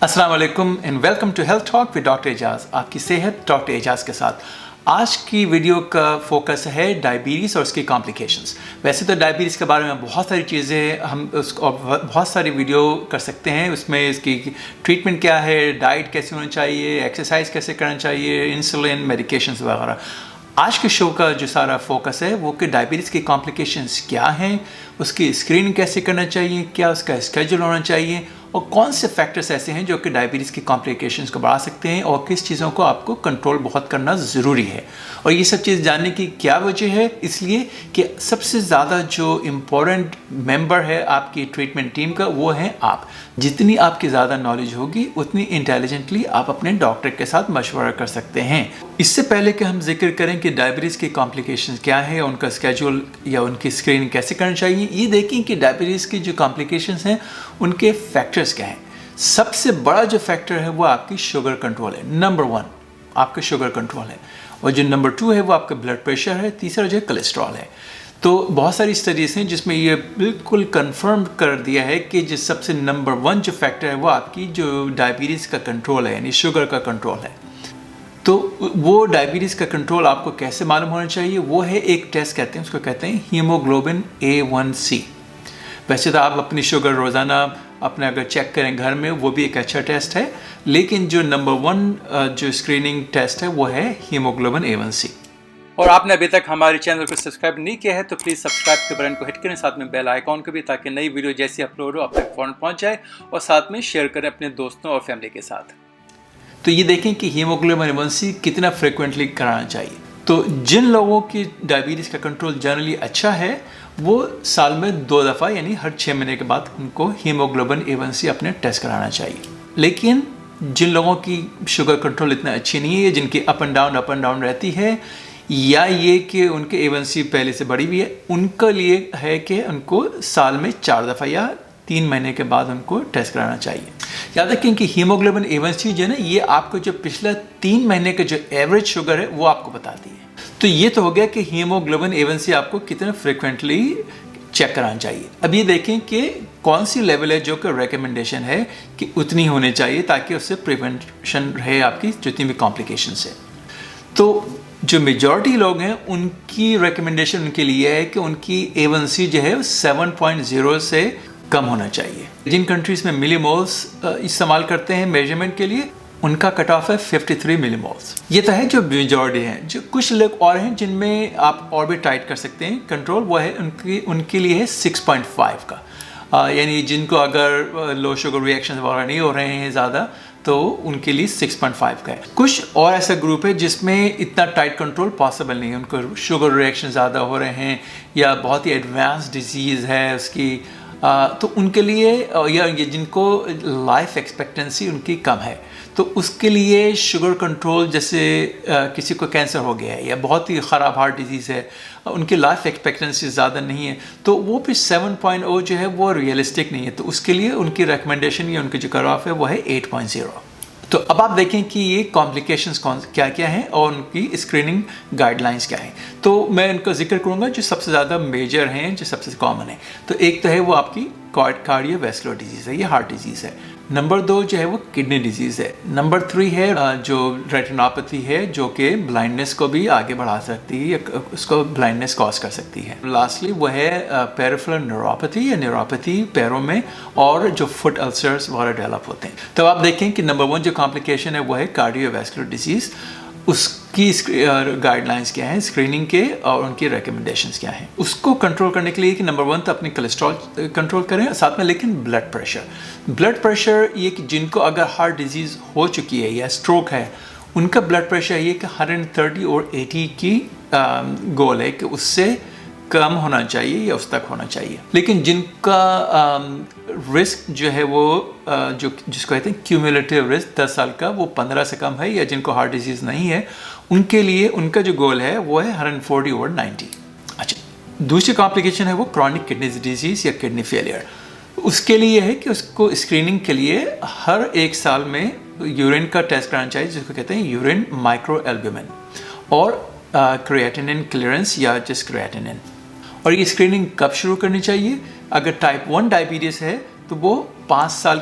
अस्सलाम वालेकुम and welcome to health talk with doctor Ejaz. आपकी सेहत डॉक्टर एजाज के साथ। आज की वीडियो का फोकस है डायबिटीज़ और उसकी कॉम्प्लिकेशंस। वैसे तो डायबिटीज़ के बारे में बहुत सारी चीज़ें हम उसको बहुत सारी वीडियो कर सकते हैं। उसमें इसकी ट्रीटमेंट क्या है, डाइट कैसे होनी चाहिए, एक्सरसाइज कैसे करना चाहिए, इंसुलिन, मेडिकेशंस वगैरह। आज के शो का जो सारा फोकस है वो कि डायबिटीज़ की कॉम्प्लिकेशंस क्या हैं, उसकी स्क्रीनिंग कैसे करना चाहिए, क्या उसका स्केड्यूल होना चाहिए और कौन से फैक्टर्स ऐसे हैं जो कि डायबिटीज़ की कॉम्प्लिकेशंस को बढ़ा सकते हैं और किस चीज़ों को आपको कंट्रोल बहुत करना ज़रूरी है। और ये सब चीज़ जानने की क्या वजह है, इसलिए कि सबसे ज़्यादा जो इम्पोर्टेंट मेंबर है आपकी ट्रीटमेंट टीम का वो है आप। जितनी आपकी ज़्यादा नॉलेज होगी उतनी इंटेलिजेंटली आप अपने डॉक्टर के साथ मशवरा कर सकते हैं। इससे पहले कि हम जिक्र करें कि डायबिटीज़ की कॉम्प्लिकेशंस क्या है, उनका स्केड्यूल या उनकी स्क्रीनिंग कैसे करनी चाहिए, ये देखें कि डायबिटीज़ की जो कॉम्प्लिकेशंस हैं उनके फैक्टर्स क्या हैं। सबसे बड़ा जो फैक्टर है वो आपकी शुगर कंट्रोल है। नंबर 1 आपका शुगर कंट्रोल है और जो नंबर 2 है वो आपका ब्लड प्रेशर है, तीसरा जो कोलेस्ट्रॉल है। तो बहुत सारी स्टडीज़ हैं जिसमें ये बिल्कुल कंफर्म कर दिया है कि जो सबसे नंबर 1 जो फैक्टर है वो आपकी जो डायबिटीज़ का कंट्रोल है, यानी शुगर का कंट्रोल है। तो वो डायबिटीज़ का कंट्रोल आपको कैसे मालूम होना चाहिए, वो है एक टेस्ट कहते हैं, उसको कहते हैं हीमोग्लोबिन A1C। वैसे तो आप अपनी शुगर रोज़ाना अपने अगर चेक करें घर में, वो भी एक अच्छा टेस्ट है, लेकिन जो नंबर 1 जो स्क्रीनिंग टेस्ट है वो है हीमोग्लोबिन A1C। और आपने अभी तक हमारे चैनल को सब्सक्राइब नहीं किया है तो प्लीज़ सब्सक्राइब के बटन को हिट करें, साथ में बेल आइकॉन को भी, ताकि नई वीडियो जैसी अपलोड हो आप तक फ़ौरन पहुंच जाए, और साथ में शेयर करें अपने दोस्तों और फैमिली के साथ। तो ये देखें कि हीमोग्लोबिन A1C कितना फ्रिक्वेंटली कराना चाहिए। तो जिन लोगों की डायबिटीज़ का कंट्रोल जनरली अच्छा है वो साल में 2 दफ़ा यानी हर 6 महीने के बाद उनको हीमोग्लोबिन A1C अपने टेस्ट कराना चाहिए। लेकिन जिन लोगों की शुगर कंट्रोल इतना अच्छी नहीं है, जिनकी अप एंड डाउन रहती है, या ये कि उनके A1C पहले से बढ़ी हुई है, उनके लिए है कि उनको साल में 4 दफ़ा या 3 महीने के बाद उनको टेस्ट कराना चाहिए। याद रखें कि हीमोग्लोबिन A1C जो है ना, ये आपको जो पिछला 3 महीने का जो एवरेज शुगर है वो आपको बताती है। तो ये तो हो गया कि हीमोग्लोबिन A1C आपको कितना फ्रिक्वेंटली चेक कराना चाहिए। अब ये देखें कि कौन सी लेवल है जो कि रिकमेंडेशन है कि उतनी होनी चाहिए, ताकि उससे प्रिवेंशन रहे आपकी जितनी भी कॉम्प्लिकेशंस है। तो जो मेजॉरिटी लोग हैं उनकी रिकमेंडेशन उनके लिए है कि उनकी A1C जो है 7.0 से कम होना चाहिए। जिन कंट्रीज़ में मिलीमोल्स इस्तेमाल करते हैं मेजरमेंट के लिए, उनका कट ऑफ है 53 मिलीमोल्स। ये तो है जो मेजॉरिटी हैं। जो कुछ लोग और हैं जिनमें आप और भी टाइट कर सकते हैं कंट्रोल, वो है उनके लिए है 6.5 का। यानी जिनको अगर लो शुगर रिएक्शन वगैरह नहीं हो रहे हैं ज़्यादा, तो उनके लिए 6.5 का है। कुछ और ऐसा ग्रुप है जिसमें इतना टाइट कंट्रोल पॉसिबल नहीं है, उनको शुगर रिएक्शन ज़्यादा हो रहे हैं या बहुत ही एडवांस डिजीज़ है उसकी, तो उनके लिए, या ये जिनको लाइफ एक्सपेक्टेंसी उनकी कम है, तो उसके लिए शुगर कंट्रोल, जैसे किसी को कैंसर हो गया है या बहुत ही ख़राब हार्ट डिजीज़ है, उनकी लाइफ एक्सपेक्टेंसी ज़्यादा नहीं है, तो वो भी 7.0 जो है वो रियलिस्टिक नहीं है। तो उसके लिए उनकी रिकमेंडेशन या उनकी जो कट ऑफ है वो है 8.0। तो अब आप देखें कि ये कॉम्प्लिकेशंस क्या क्या हैं और उनकी स्क्रीनिंग गाइडलाइंस क्या हैं। तो मैं इनका जिक्र करूँगा जो सबसे ज़्यादा मेजर हैं, जो सबसे कॉमन है। तो एक तो है वो आपकी कार्डियोवैस्कुलर डिजीज़ है, ये हार्ट डिजीज़ है। नंबर 2 जो है वो किडनी डिजीज़ है। नंबर 3 है जो रेटिनोपैथी है, जो कि ब्लाइंडनेस को भी आगे बढ़ा सकती है या उसको ब्लाइंडनेस कॉज कर सकती है। लास्टली वो है पेरिफेरल न्यूरोपैथी या न्यूरोपैथी पैरों में, और जो फुट अल्सर्स वगैरह डेवलप होते हैं। तो आप देखें कि नंबर 1 जो कॉम्प्लिकेशन है वो है कार्डियोवैस्कुलर डिजीज़। उसकी गाइडलाइंस क्या हैं स्क्रीनिंग के और उनकी रिकमेंडेशंस क्या हैं। उसको कंट्रोल करने के लिए कि नंबर 1 तो अपनी कोलेस्ट्रॉल कंट्रोल करें, साथ में लेकिन ब्लड प्रेशर ये कि जिनको अगर हार्ट डिजीज़ हो चुकी है या स्ट्रोक है, उनका ब्लड प्रेशर ये कि 130 और 80 की गोल है कि उससे कम होना चाहिए या उस तक होना चाहिए। लेकिन जिनका रिस्क जो है वो जो जिसको कहते हैं क्यूमुलेटिव रिस्क 10 साल का, वो 15 से कम है, या जिनको हार्ट डिजीज़ नहीं है, उनके लिए उनका जो गोल है वो है 140 और 90। अच्छा, दूसरी कॉम्प्लिकेशन है वो क्रॉनिक किडनी डिजीज़ या किडनी फेलियर। उसके लिए है कि उसको स्क्रीनिंग के लिए हर 1 साल में यूरिन का टेस्ट कराना चाहिए, जिसको कहते हैं यूरिन माइक्रोएल्ब्यूमिन, और क्रिएटिनिन क्लियरेंस या जस्ट क्रिएटिनिन। और ये स्क्रीनिंग कब शुरू करनी चाहिए? अगर टाइप 1 डायबिटीज़ है तो वो 5 साल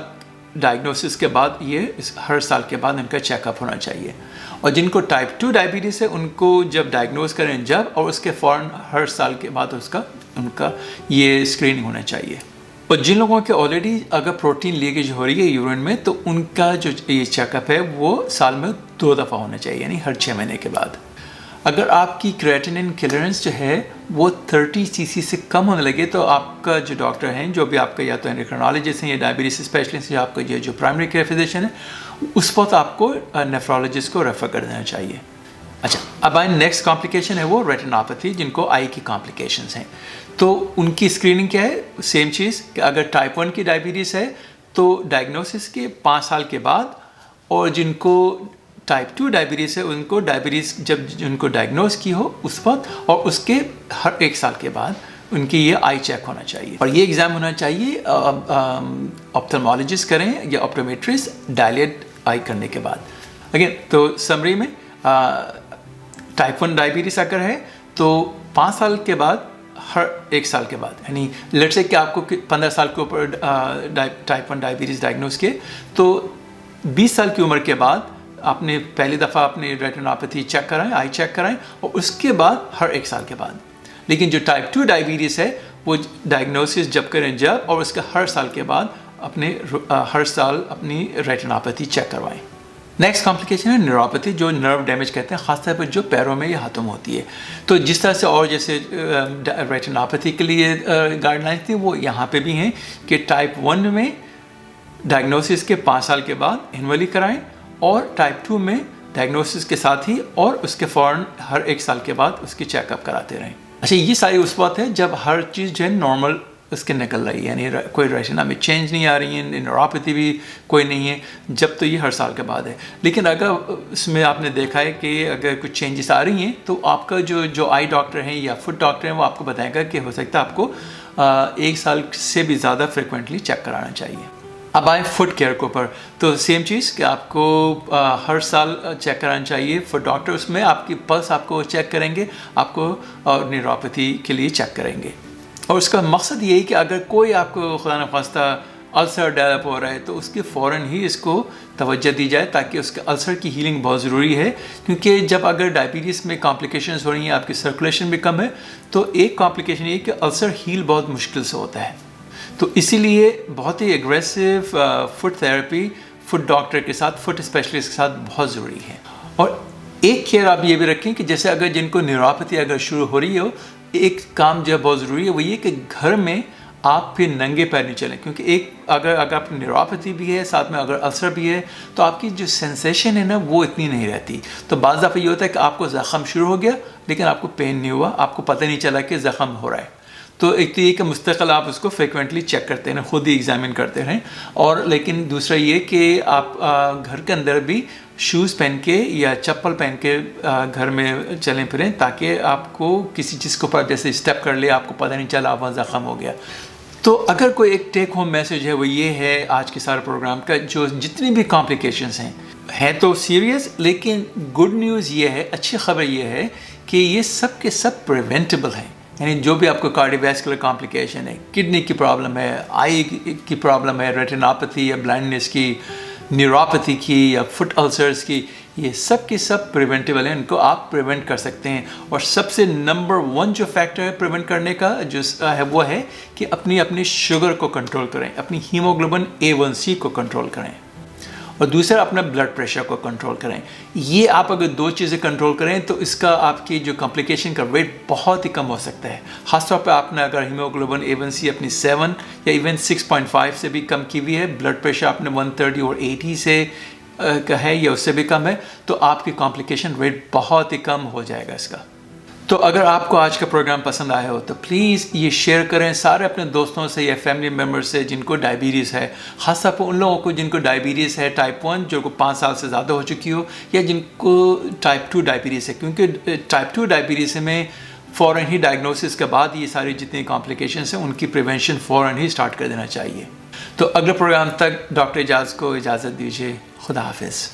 डायग्नोसिस के बाद ये हर साल के बाद उनका चेकअप होना चाहिए। और जिनको टाइप 2 डायबिटीज़ है उनको जब डायग्नोस करें जब, और उसके फ़ौरन हर साल के बाद उनका ये स्क्रीनिंग होना चाहिए। और जिन लोगों के ऑलरेडी अगर प्रोटीन लीकेज हो रही है यूरिन में, तो उनका जो ये चेकअप है वो साल में 2 दफ़ा होना चाहिए, यानी हर 6 महीने के बाद। अगर आपकी क्रिएटिनिन क्लियरेंस जो है वो 30 cc से कम होने लगे, तो आपका जो डॉक्टर हैं, जो भी आपका या तो एंडोक्रिनोलॉजिस्ट हैं या डायबिटीज स्पेशलिस्ट या आपका जो प्राइमरी केयर फिजिशियन है, उस वक्त आपको नेफ्रोलॉजिस्ट को रेफ़र कर देना चाहिए। अच्छा, अब आए नेक्स्ट कॉम्प्लिकेशन है वो रेटिनोपैथी, जिनको आई की कॉम्प्लिकेशंस हैं। तो उनकी स्क्रीनिंग क्या है? सेम चीज़ कि अगर टाइप 1 की डायबिटीज़ है तो डायग्नोसिस के 5 साल के बाद, और जिनको टाइप 2 डायबिटीज़ है उनको डायबिटीज़ जब उनको डायग्नोस की हो उस वक्त, और उसके हर 1 साल के बाद उनकी ये आई चेक होना चाहिए। और ये एग्ज़ाम होना चाहिए ऑप्थेल्मोलॉजिस्ट करें या ऑप्टोमेट्रिस्ट डायलेट आई करने के बाद। अगेन तो समरी में टाइप 1 डायबिटीज़ अगर है तो 5 साल के बाद, हर 1 साल के बाद, यानी लेट्स से कि आपको 15 साल के ऊपर टाइप 1 डायबिटीज़ डायग्नोस किए, तो 20 साल की उम्र के बाद आपने पहली दफ़ा अपनी रेटिनोपैथी चेक कराएं, आई चेक कराएं, और उसके बाद हर 1 साल के बाद। लेकिन जो टाइप 2 डायबिटीज़ है वो डायग्नोसिस जब करें जब, और उसके हर साल के बाद हर साल अपनी रेटिनोपैथी चेक करवाएं। नेक्स्ट कॉम्प्लिकेशन है न्यूरोपैथी, जो नर्व डैमेज कहते हैं, खासतौर पर जो पैरों में या हाथों में होती है। तो जिस तरह से और जैसे रेटिनोपैथी के लिए गाइडलाइंस थी, वो यहाँ पे भी हैं कि टाइप 1 में डायग्नोसिस के 5 साल के बाद एनुअली कराएं, और टाइप 2 में डायग्नोसिस के साथ ही और उसके फ़ौरन हर 1 साल के बाद उसकी चेकअप कराते रहें। अच्छा, ये सारी उस वक्त है जब हर चीज़ जो है नॉर्मल उसके निकल रही है, यानी कोई रेटिना में चेंज नहीं आ रही है, न्यूरोपैथी भी कोई नहीं है, जब तो ये हर साल के बाद है। लेकिन अगर इसमें आपने देखा है कि अगर कुछ चेंजेस आ रही हैं, तो आपका जो आई डॉक्टर हैं या फुट डॉक्टर हैं वो आपको बताएगा कि हो सकता है आपको 1 साल से भी ज़्यादा फ्रिक्वेंटली चेक कराना चाहिए। अब आए फुट केयर के ऊपर, तो सेम चीज़ कि आपको हर साल चेक कराना चाहिए। फुट डॉक्टर उसमें आपकी पल्स आपको चेक करेंगे, आपको न्यूरोपैथी के लिए चेक करेंगे। और उसका मकसद ये है कि अगर कोई आपको खुदा न खास्ता अल्सर डेवलप हो रहा है तो उसके फ़ौरन ही इसको तवज्जो दी जाए, ताकि उसके अल्सर की हीलिंग बहुत ज़रूरी है। क्योंकि जब अगर डायबिटीज़ में कॉम्प्लिकेशंस हो रही हैं, आपकी सर्कुलेशन भी कम है, तो एक कॉम्प्लिकेशन ये कि अल्सर हील बहुत मुश्किल से होता है। तो इसीलिए बहुत ही aggressive foot therapy foot doctor के साथ, फुट स्पेशलिस्ट के साथ बहुत ज़रूरी है। और एक केयर आप ये भी रखें कि जैसे अगर जिनको न्यूरोपैथी अगर शुरू हो रही हो, एक काम जो बहुत ज़रूरी है वो ये कि घर में आप फिर नंगे पैर नहीं चलें। क्योंकि अगर आप न्यूरोपैथी भी है, साथ में अगर अल्सर भी है, तो आपकी जो सेंसेशन है ना वो इतनी नहीं रहती। तो बाज़ दफ़ा ये होता है कि आपको ज़ख़म शुरू हो गया लेकिन आपको पेन नहीं हुआ, आपको पता नहीं चला कि ज़ख़म हो रहा है। तो एक तो ये कि मुस्तकिल आप उसको फ्रिक्वेंटली चेक करते रहें, खुद ही एग्जामिन करते रहें। और लेकिन दूसरा ये कि आप घर के अंदर भी शूज़ पहन के या चप्पल पहन के घर में चलें फिरें, ताकि आपको किसी चीज़ के ऊपर जैसे स्टेप कर ले, आपको पता नहीं चला वहाँ ज़ख़म हो गया। तो अगर कोई एक टेक होम मैसेज है वो ये है आज के सारे प्रोग्राम का, जो जितनी भी कॉम्प्लिकेशंस हैं तो सीरियस, लेकिन गुड न्यूज़ ये है, अच्छी खबर ये है कि ये सब के सब प्रिवेंटेबल हैं। यानी जो भी आपको कार्डियोवैस्कुलर कॉम्प्लिकेशन है, किडनी की प्रॉब्लम है, आई की प्रॉब्लम है, रेटिनोपैथी या ब्लाइंडनेस की, न्यूरोपैथी की या फुट अल्सर्स की, ये सब के सब प्रिवेंटेबल हैं, इनको आप प्रिवेंट कर सकते हैं। और सबसे नंबर 1 जो फैक्टर है प्रिवेंट करने का जो है वो है कि अपनी शुगर को कंट्रोल करें, अपनी हीमोग्लोबिन A1C को कंट्रोल करें, और दूसरा अपना ब्लड प्रेशर को कंट्रोल करें। ये आप अगर 2 चीज़ें कंट्रोल करें तो इसका आपकी जो कॉम्प्लिकेशन का रेट बहुत ही कम हो सकता है। ख़ासतौर पर आपने अगर हीमोग्लोबिन A1C अपनी 7 या इवन 6.5 से भी कम की हुई है, ब्लड प्रेशर आपने 130 और 80 से का है या उससे भी कम है, तो आपकी कॉम्प्लिकेशन रेट बहुत ही कम हो जाएगा इसका। तो अगर आपको आज का प्रोग्राम पसंद आया हो तो प्लीज़ ये शेयर करें सारे अपने दोस्तों से या फैमिली मेम्बर्स से जिनको डायबिटीज़ है, ख़ासतौर पर उन लोगों को जिनको डायबिटीज़ है टाइप 1, जो को 5 साल से ज़्यादा हो चुकी हो, या जिनको टाइप 2 डायबिटीज़ है। क्योंकि टाइप 2 डायबिटीज़ में फ़ौरन ही डायग्नोसिस के बाद ये सारी जितनी कॉम्प्लिकेशंस हैं उनकी प्रिवेंशन फ़ौरन ही स्टार्ट कर देना चाहिए। तो अगले प्रोग्राम तक डॉक्टर एजाज़ को इजाज़त दीजिए। खुदा हाफिज़।